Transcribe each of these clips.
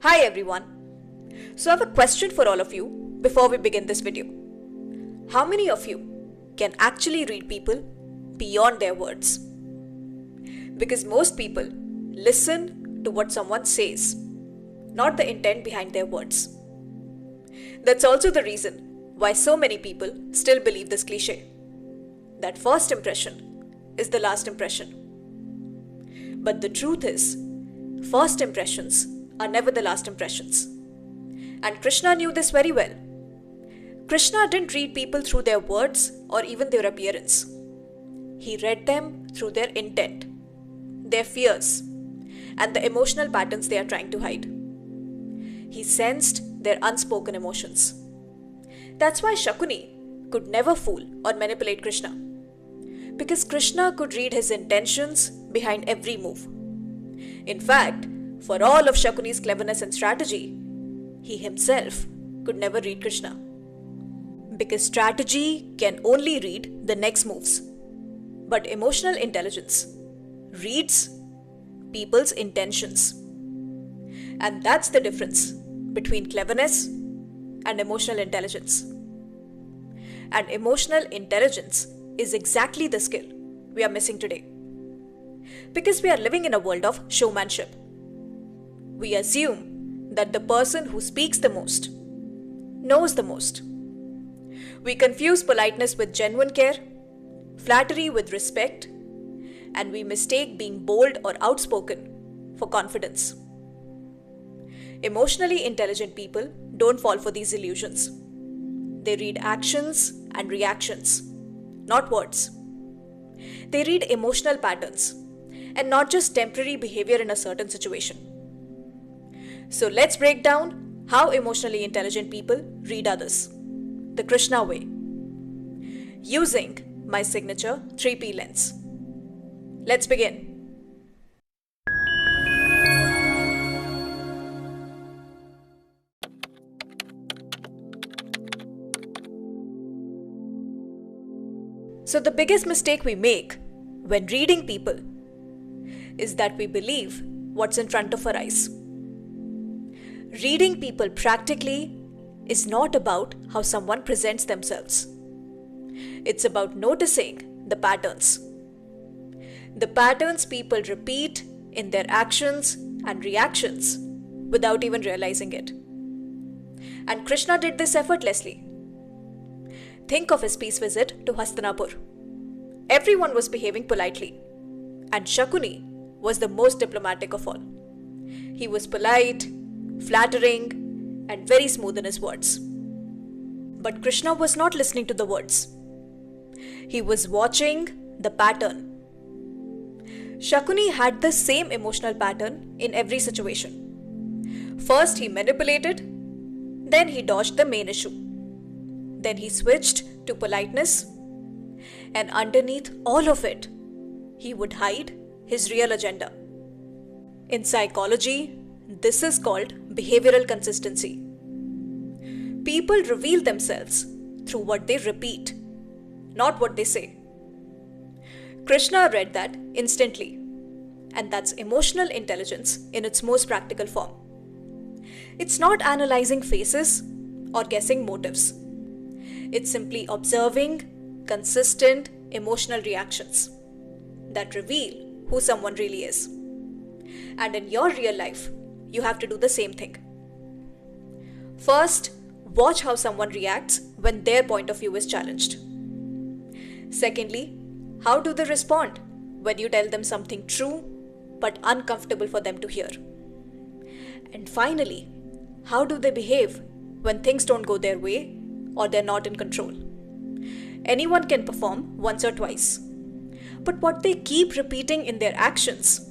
Hi everyone. So I have a question for all of you before we begin this video. How many of you can actually read people beyond their words? Because most people listen to what someone says, not the intent behind their words. That's also the reason why so many people still believe this cliche, that first impression is the last impression. But the truth is, first impressions are never the last impressions. And Krishna knew this very well. Krishna didn't read people through their words or even their appearance. He read them through their intent, their fears, and the emotional patterns they are trying to hide. He sensed their unspoken emotions. That's why Shakuni could never fool or manipulate Krishna, because Krishna could read his intentions behind every move. In fact, for all of Shakuni's cleverness and strategy, he himself could never read Krishna. Because strategy can only read the next moves, but emotional intelligence reads people's intentions. And that's the difference between cleverness and emotional intelligence. And emotional intelligence is exactly the skill we are missing today. Because we are living in a world of showmanship. We assume that the person who speaks the most knows the most. We confuse politeness with genuine care, flattery with respect, and we mistake being bold or outspoken for confidence. Emotionally intelligent people don't fall for these illusions. They read actions and reactions, not words. They read emotional patterns and not just temporary behavior in a certain situation. So let's break down how emotionally intelligent people read others, the Krishna way, using my signature 3P lens. Let's begin. So the biggest mistake we make when reading people is that we believe what's in front of our eyes. Reading people practically is not about how someone presents themselves. It's about noticing the patterns. The patterns people repeat in their actions and reactions without even realizing it. And Krishna did this effortlessly. Think of his peace visit to Hastinapur. Everyone was behaving politely, and Shakuni was the most diplomatic of all. He was polite, flattering, and very smooth in his words. But Krishna was not listening to the words. He was watching the pattern. Shakuni had the same emotional pattern in every situation. First he manipulated, then he dodged the main issue. Then he switched to politeness, and underneath all of it, he would hide his real agenda. In psychology, this is called behavioral consistency. People reveal themselves through what they repeat, not what they say. Krishna read that instantly, and that's emotional intelligence in its most practical form. It's not analyzing faces or guessing motives. It's simply observing consistent emotional reactions that reveal who someone really is. And in your real life, you have to do the same thing. First, watch how someone reacts when their point of view is challenged. Secondly, how do they respond when you tell them something true but uncomfortable for them to hear? And finally, how do they behave when things don't go their way or they're not in control? Anyone can perform once or twice, but what they keep repeating in their actions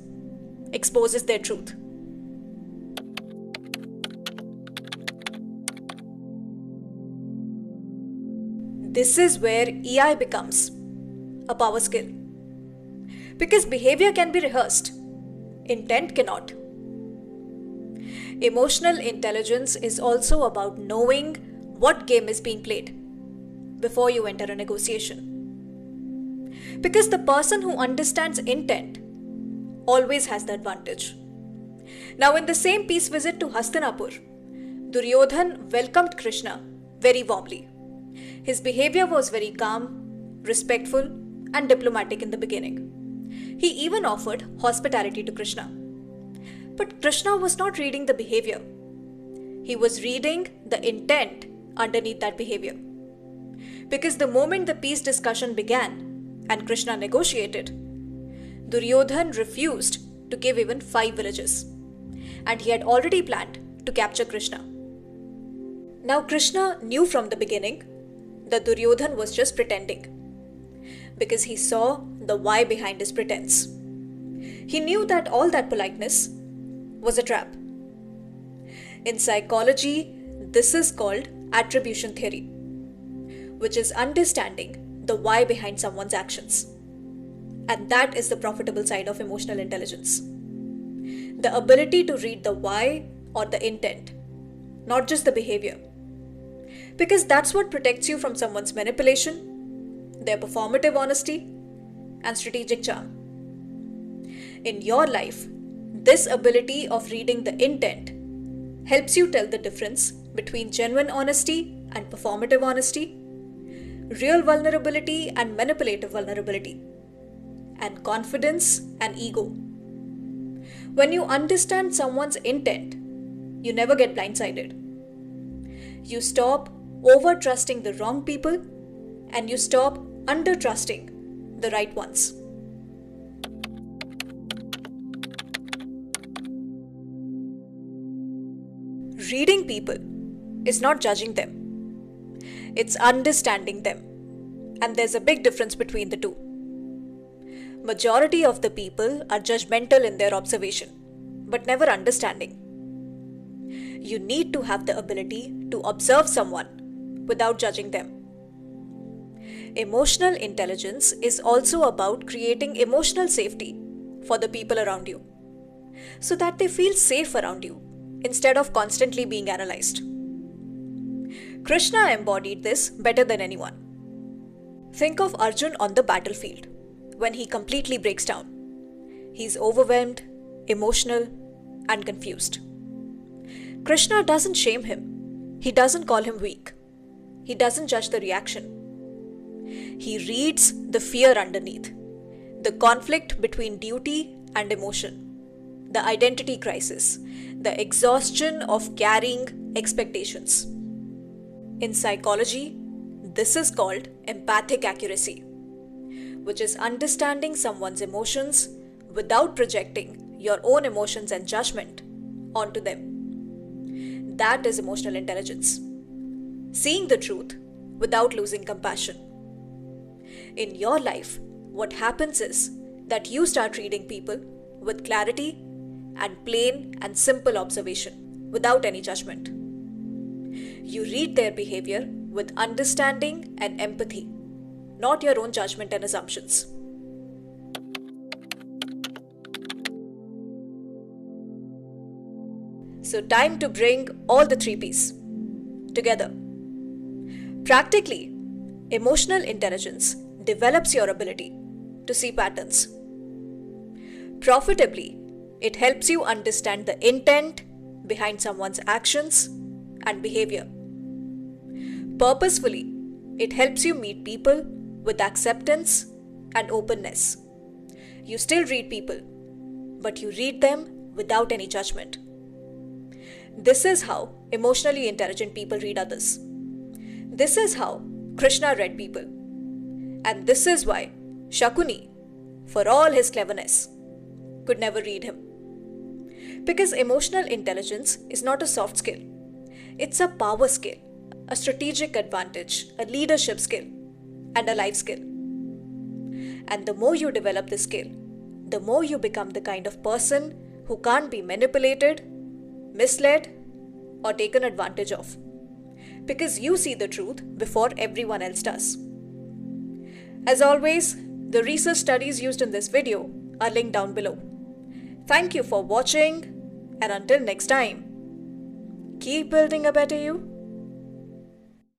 exposes their truth. This is where EI becomes a power skill. Because behavior can be rehearsed, intent cannot. Emotional intelligence is also about knowing what game is being played before you enter a negotiation. Because the person who understands intent always has the advantage. Now, in the same peace visit to Hastinapur, Duryodhana welcomed Krishna very warmly. His behavior was very calm, respectful, and diplomatic in the beginning. He even offered hospitality to Krishna. But Krishna was not reading the behavior. He was reading the intent underneath that behavior. Because the moment the peace discussion began and Krishna negotiated, Duryodhana refused to give even 5 villages. And he had already planned to capture Krishna. Now Krishna knew from the beginning that Duryodhana was just pretending, because he saw the why behind his pretense. He knew that all that politeness was a trap. In psychology, this is called Attribution Theory, which is understanding the why behind someone's actions. And that is the profitable side of emotional intelligence. The ability to read the why or the intent, not just the behavior. Because that's what protects you from someone's manipulation, their performative honesty, and strategic charm. In your life, this ability of reading the intent helps you tell the difference between genuine honesty and performative honesty, real vulnerability and manipulative vulnerability, and confidence and ego. When you understand someone's intent, you never get blindsided. You stop over-trusting the wrong people and you stop under-trusting the right ones. Reading people is not judging them. It's understanding them. And there's a big difference between the two. Majority of the people are judgmental in their observation, but never understanding. You need to have the ability to observe someone without judging them. Emotional intelligence is also about creating emotional safety for the people around you, so that they feel safe around you instead of constantly being analyzed. Krishna embodied this better than anyone. Think of Arjuna on the battlefield when he completely breaks down. He's overwhelmed, emotional, and confused. Krishna doesn't shame him. He doesn't call him weak. He doesn't judge the reaction. He reads the fear underneath, the conflict between duty and emotion, the identity crisis, the exhaustion of carrying expectations. In psychology, this is called empathic accuracy, which is understanding someone's emotions without projecting your own emotions and judgment onto them. That is emotional intelligence. Seeing the truth without losing compassion. In your life, what happens is that you start reading people with clarity and plain and simple observation without any judgment. You read their behavior with understanding and empathy, not your own judgment and assumptions. So time to bring all the 3 P's together. Practically, emotional intelligence develops your ability to see patterns. Profitably, it helps you understand the intent behind someone's actions and behavior. Purposefully, it helps you meet people with acceptance and openness. You still read people, but you read them without any judgment. This is how emotionally intelligent people read others. This is how Krishna read people. And this is why Shakuni, for all his cleverness, could never read him. Because emotional intelligence is not a soft skill. It's a power skill, a strategic advantage, a leadership skill, and a life skill. And the more you develop this skill, the more you become the kind of person who can't be manipulated, misled, or taken advantage of. Because you see the truth before everyone else does. As always, the research studies used in this video are linked down below. Thank you for watching, and until next time, keep building a better you.